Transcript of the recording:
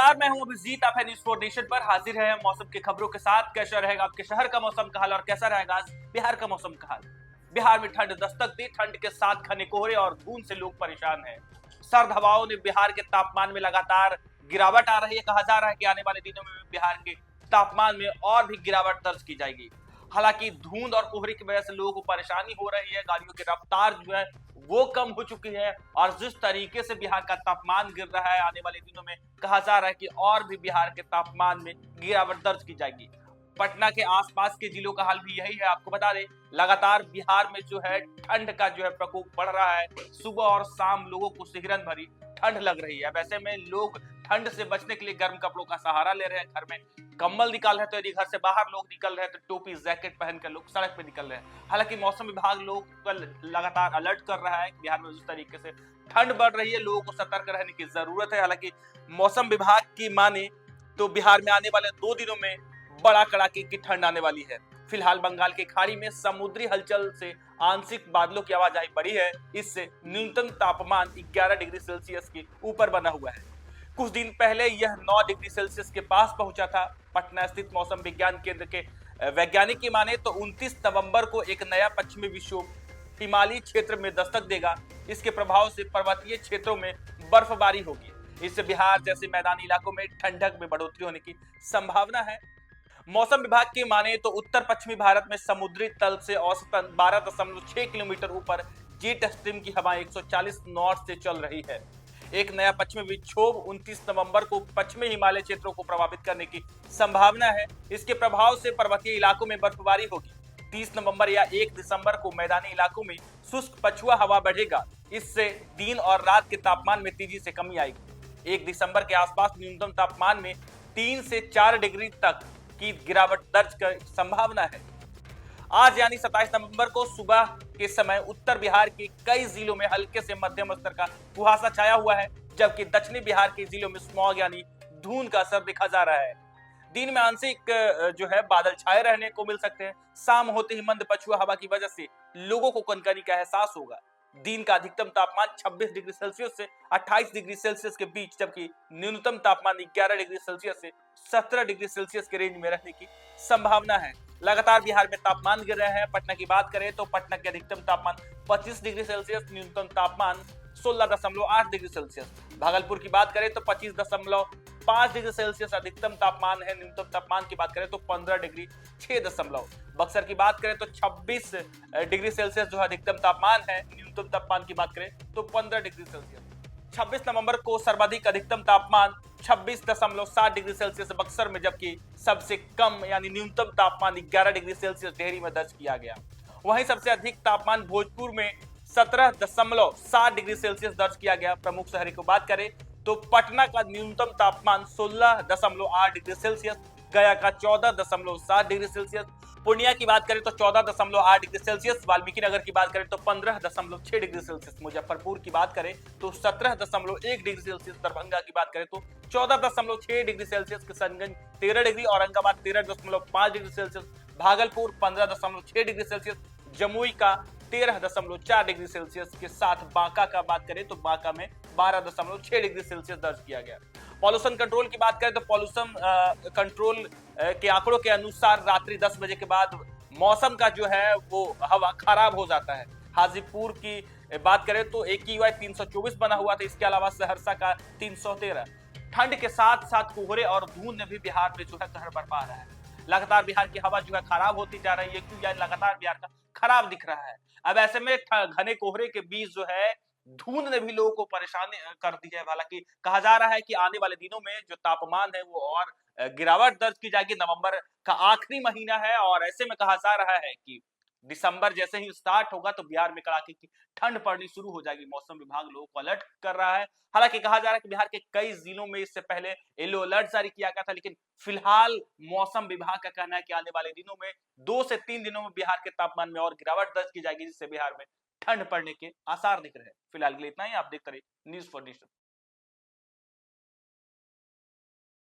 नमस्कार, मैं हूं अभिजीत। आप है न्यूज़ फॉर नेशन पर हाजिर है मौसम की खबरों के साथ। कैसा रहेगा आपके शहर का मौसम का हाल और कैसा रहेगा आज बिहार का मौसम का हाल। बिहार में ठंड दस्तक दी, ठंड के साथ घने कोहरे और धुंध से लोग परेशान हैं। सर्द हवाओं ने बिहार के तापमान में लगातार गिरावट आ रही है। कहा जा रहा है कि आने वाले दिनों में बिहार के तापमान में और भी गिरावट दर्ज की जाएगी। हालांकि धुंध और कोहरे की वजह से लोगों को परेशानी हो रही है, गाड़ियों की रफ्तार जो है वो कम हो चुकी है और जिस तरीके से बिहार का तापमान गिर रहा है आने वाले दिनों में कहा जा रहा है कि और भी बिहार के तापमान में गिरावट दर्ज की जाएगी। पटना के आसपास के जिलों का हाल भी यही है। आपको बता दें, लगातार बिहार में जो है ठंड का जो है प्रकोप बढ़ रहा है। सुबह और शाम लोगों को सिहरन भरी ठंड लग रही है। वैसे में लोग ठंड से बचने के लिए गर्म कपड़ों का सहारा ले रहे हैं। घर में कम्बल निकाल रहे हैं, तो यदि घर से बाहर लोग निकल रहे हैं तो टोपी जैकेट पहनकर लोग सड़क पे निकल रहे हैं। हालांकि मौसम विभाग लोग पर लगातार अलर्ट कर रहा है कि बिहार में जिस तरीके से ठंड बढ़ रही है, लोगों को सतर्क रहने की जरूरत है। हालांकि मौसम विभाग की माने तो बिहार में आने वाले 2 दिनों में बड़ा कड़ाके की ठंड आने वाली है। फिलहाल बंगाल की खाड़ी में समुद्री हलचल से आंशिक बादलों की आवाजाही बढ़ी है। इससे न्यूनतम तापमान 11 डिग्री सेल्सियस के ऊपर बना हुआ है। कुछ दिन पहले यह 9 डिग्री सेल्सियस के पास पहुंचा था। पटना स्थित मौसम विज्ञान केंद्र के वैज्ञानिक की माने तो 29 नवंबर को एक नया पश्चिमी विक्षोभ हिमालयी क्षेत्र में दस्तक देगा। इसके प्रभाव से पर्वतीय क्षेत्रों में बर्फबारी होगी। इससे बिहार जैसे मैदानी इलाकों में ठंडक में बढ़ोतरी होने की संभावना है। मौसम विभाग की माने तो उत्तर पश्चिमी भारत में समुद्री तल से औसतन 12.6 किलोमीटर ऊपर जेट स्ट्रीम की हवाएं 140 नॉट से चल रही है। एक नया पश्चिमी विक्षोभ 29 नवंबर को पश्चिमी हिमालय क्षेत्रों को प्रभावित करने की संभावना है। इसके प्रभाव से पर्वतीय इलाकों में बर्फबारी होगी। 30 नवंबर या 1 दिसंबर को मैदानी इलाकों में शुष्क पछुआ हवा बढ़ेगा। इससे दिन और रात के तापमान में तेजी से कमी आएगी। 1 दिसंबर के आसपास न्यूनतम तापमान में 3 से 4 डिग्री तक की गिरावट दर्ज की संभावना है। आज यानी 27 नवंबर को सुबह के समय उत्तर बिहार के कई जिलों में हल्के से मध्यम स्तर का कुहासा छाया हुआ है, जबकि दक्षिणी बिहार के जिलों में स्मॉग यानी धुंध का असर देखा जा रहा है। दिन में आंशिक जो है बादल छाए रहने को मिल सकते हैं। शाम होते ही मंद पछुआ हवा की वजह से लोगों को कनकनी का एहसास होगा। दिन का अधिकतम तापमान 26 डिग्री सेल्सियस से 28 डिग्री सेल्सियस के बीच, जबकि न्यूनतम तापमान 11 डिग्री सेल्सियस से 17 डिग्री सेल्सियस के रेंज में रहने की संभावना है। लगातार बिहार में तापमान गिर रहे हैं। पटना की बात करें तो पटना के अधिकतम तापमान 25 डिग्री सेल्सियस, न्यूनतम तापमान 16.8 डिग्री सेल्सियस। भागलपुर की बात करें तो 25.5 डिग्री सेल्सियस अधिकतम तापमान है। न्यूनतम तापमान की बात करें तो 15 डिग्री 6 बक्सर की बात करें तो 26 डिग्री सेल्सियस जो अधिकतम तापमान है। न्यूनतम तापमान की बात करें तो 15 डिग्री सेल्सियस। 26 नवंबर को सर्वाधिक अधिकतम तापमान 26.7 डिग्री सेल्सियस बक्सर में, जबकि सबसे कम यानी न्यूनतम तापमान 11 डिग्री सेल्सियस डेहरी में दर्ज किया गया। वहीं सबसे अधिक तापमान भोजपुर में 17.7 डिग्री सेल्सियस दर्ज किया गया। प्रमुख शहर की बात करें तो पटना का न्यूनतम तापमान 16.8 डिग्री सेल्सियस, गया का 14.7 डिग्री सेल्सियस, पूर्णिया की बात करें तो 14.8 डिग्री सेल्सियस, वाल्मीकि नगर की बात करें तो 15.6 डिग्री सेल्सियस, मुजफ्फरपुर की बात करें तो 17.1 डिग्री सेल्सियस, दरभंगा की बात करें तो 14.6 degree Celsius, Kishanganj 13 degree, Aurangabad 13.5 degree Celsius, Bhagalpur 15.6 degree Celsius, Jamui का 13.4 डिग्री सेल्सियस के साथ बांका का बात करें तो बांका में 12.6 डिग्री सेल्सियस दर्ज किया गया। पॉल्यूशन कंट्रोल की बात करें तो पॉल्यूशन कंट्रोल के आंकड़ों के अनुसार रात्रि 10 बजे के बाद मौसम का जो है वो हवा खराब हो जाता है। हाजीपुर की बात करें तो AQI 324 बना हुआ था। इसके अलावा सहरसा का 313। ठंड के साथ साथ कोहरे और धुंध ने भी बिहार में जो है कहर बरपा रहा है। लगातार बिहार की हवा जो है खराब होती जा रही है। क्यों? लगातार बिहार का खराब दिख रहा है। अब ऐसे में घने कोहरे के बीच जो है धुंध ने भी लोगों को परेशान कर दी है। हालांकि कहा जा रहा है कि आने वाले दिनों में जो तापमान है वो और गिरावट दर्ज की जाएगी। नवंबर का आखिरी महीना है और ऐसे में कहा जा रहा है कि दिसंबर जैसे ही स्टार्ट होगा तो बिहार में कड़ाके की ठंड पड़नी शुरू हो जाएगी। मौसम विभाग लोगों को अलर्ट कर रहा है। हालांकि कहा जा रहा है कि बिहार के कई जिलों में इससे पहले येलो अलर्ट जारी किया गया था, लेकिन फिलहाल मौसम विभाग का कहना है कि आने वाले दिनों में 2 से 3 दिनों में बिहार के तापमान में और गिरावट दर्ज की जाएगी, जिससे बिहार में ठंड पड़ने के आसार दिख रहे हैं। फिलहाल के लिए इतना ही। आप देखते रहिए न्यूज़ फॉर नेशन।